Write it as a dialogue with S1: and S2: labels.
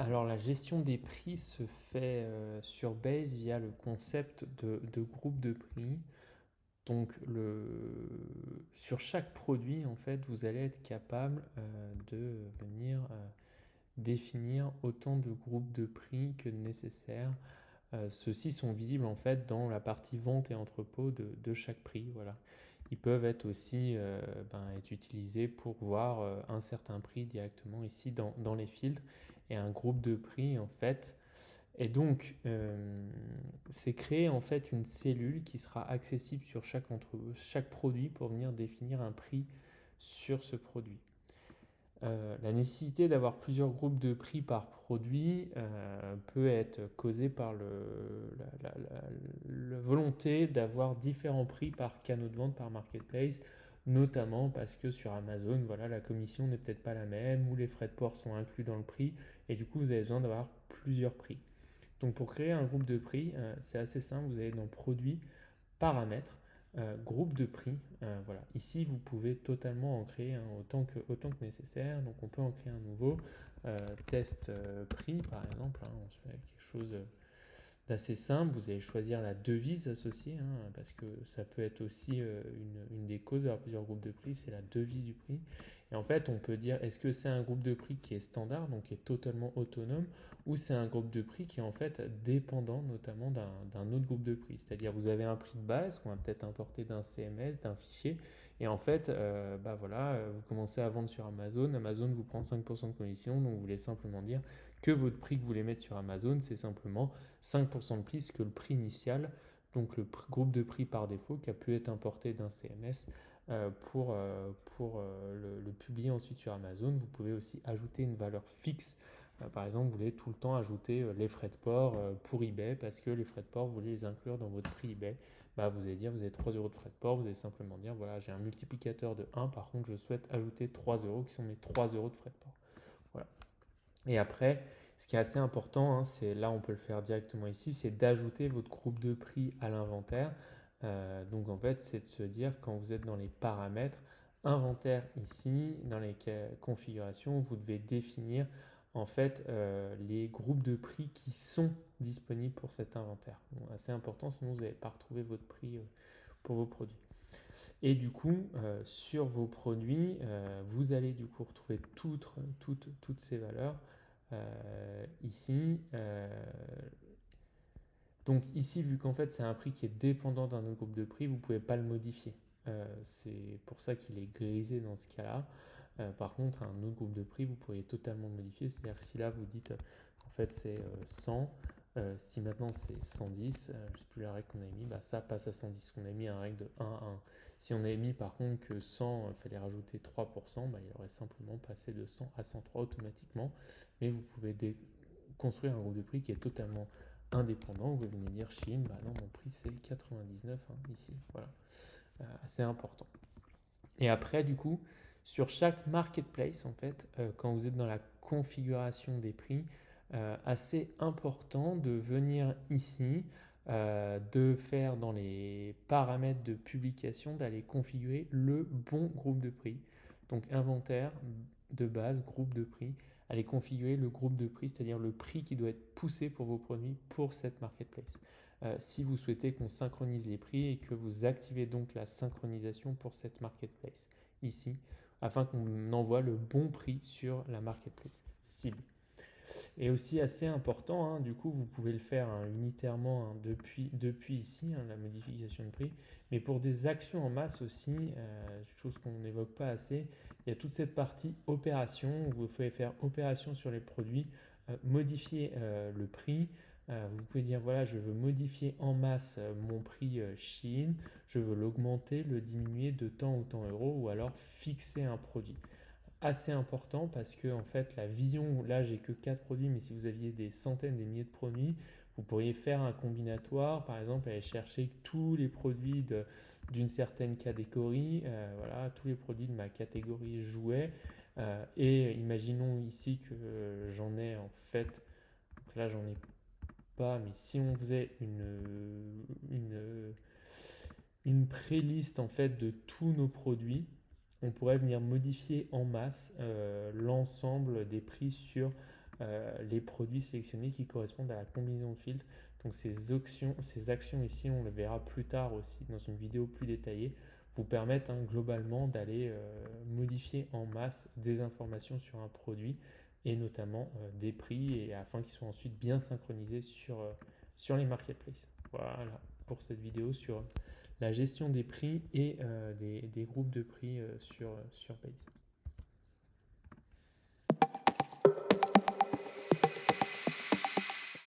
S1: Alors la gestion des prix se fait sur Base via le concept de groupe de prix. Donc sur chaque produit, en fait, vous allez être capable de venir définir autant de groupes de prix que nécessaire. Ceux-ci sont visibles en fait dans la partie vente et entrepôt de chaque prix. Voilà. Ils peuvent être aussi être utilisés pour voir un certain prix directement ici dans les filtres et un groupe de prix en fait. Et donc, c'est créer en fait une cellule qui sera accessible sur chaque produit pour venir définir un prix sur ce produit. La nécessité d'avoir plusieurs groupes de prix par produit peut être causée par la volonté d'avoir différents prix par canaux de vente, par marketplace, notamment parce que sur Amazon, voilà, la commission n'est peut-être pas la même, ou les frais de port sont inclus dans le prix, et du coup vous avez besoin d'avoir plusieurs prix. Donc pour créer un groupe de prix, c'est assez simple, vous allez dans Produits, Paramètres, groupe de prix. Voilà. Ici, vous pouvez totalement en créer un autant que nécessaire. Donc on peut en créer un nouveau. Test prix, par exemple. On se fait quelque chose d'assez simple. Vous allez choisir la devise associée, parce que ça peut être aussi une des causes d'avoir plusieurs groupes de prix, c'est la devise du prix. Et en fait, on peut dire, est-ce que c'est un groupe de prix qui est standard, donc qui est totalement autonome, ou c'est un groupe de prix qui est en fait dépendant notamment d'un autre groupe de prix. C'est-à-dire, vous avez un prix de base qu'on va peut-être importer d'un CMS, d'un fichier, et en fait, vous commencez à vendre sur Amazon, Amazon vous prend 5% de commission, donc vous voulez simplement dire que votre prix que vous voulez mettre sur Amazon, c'est simplement 5% de plus que le prix initial, donc le groupe de prix par défaut qui a pu être importé d'un CMS pour le publier ensuite sur Amazon. Vous pouvez aussi ajouter une valeur fixe. Par exemple, vous voulez tout le temps ajouter les frais de port pour eBay parce que les frais de port, vous voulez les inclure dans votre prix eBay. Vous allez dire, vous avez 3 euros de frais de port, vous allez simplement dire, voilà, j'ai un multiplicateur de 1, par contre, je souhaite ajouter 3 euros qui sont mes 3 euros de frais de port. Voilà. Et après, ce qui est assez important, c'est là on peut le faire directement ici, c'est d'ajouter votre groupe de prix à l'inventaire. Donc en fait, c'est de se dire quand vous êtes dans les paramètres, inventaire ici, dans les configurations, vous devez définir en fait les groupes de prix qui sont disponibles pour cet inventaire. Donc, assez important, sinon vous n'allez pas retrouver votre prix pour vos produits. Et du coup, sur vos produits, vous allez du coup retrouver toutes ces valeurs ici. Donc ici, vu qu'en fait c'est un prix qui est dépendant d'un autre groupe de prix, vous ne pouvez pas le modifier. C'est pour ça qu'il est grisé dans ce cas-là. Par contre, un autre groupe de prix, vous pourriez totalement le modifier. C'est-à-dire que si là vous dites en fait c'est 100, si maintenant c'est 110, je ne sais plus la règle qu'on a mis, ça passe à 110. On a mis un règle de 1 à 1. Si on avait mis par contre que 100, il fallait rajouter 3%, il aurait simplement passé de 100 à 103 automatiquement. Mais vous pouvez construire un groupe de prix qui est totalement indépendant. Vous venez dire Chine, non, mon prix c'est 99 ici. Voilà, assez important. Et après, du coup, sur chaque marketplace, en fait, quand vous êtes dans la configuration des prix, assez important de venir ici, de faire dans les paramètres de publication, d'aller configurer le bon groupe de prix. Donc inventaire de base, groupe de prix, aller configurer le groupe de prix, c'est-à-dire le prix qui doit être poussé pour vos produits pour cette marketplace. Si vous souhaitez qu'on synchronise les prix et que vous activez donc la synchronisation pour cette marketplace ici, afin qu'on envoie le bon prix sur la marketplace cible. Et aussi assez important, du coup vous pouvez le faire unitairement depuis ici, la modification de prix, mais pour des actions en masse aussi, chose qu'on n'évoque pas assez, il y a toute cette partie opération, où vous pouvez faire opération sur les produits, modifier le prix. Vous pouvez dire voilà, je veux modifier en masse mon prix Chine, je veux l'augmenter, le diminuer de tant ou tant euros, ou alors fixer un produit. Assez important parce que en fait la vision, là j'ai que 4 produits, mais si vous aviez des centaines, des milliers de produits, vous pourriez faire un combinatoire, par exemple aller chercher tous les produits d'une certaine catégorie, voilà, tous les produits de ma catégorie jouets, et imaginons ici que j'en ai en fait, donc là j'en ai pas, mais si on faisait une pré-liste en fait de tous nos produits, on pourrait venir modifier en masse l'ensemble des prix sur les produits sélectionnés qui correspondent à la combinaison de filtres. Donc ces actions ici, on le verra plus tard aussi dans une vidéo plus détaillée, vous permettent globalement d'aller modifier en masse des informations sur un produit et notamment des prix et afin qu'ils soient ensuite bien synchronisés sur les marketplaces. Voilà pour cette vidéo sur la gestion des prix et des groupes de prix sur Base.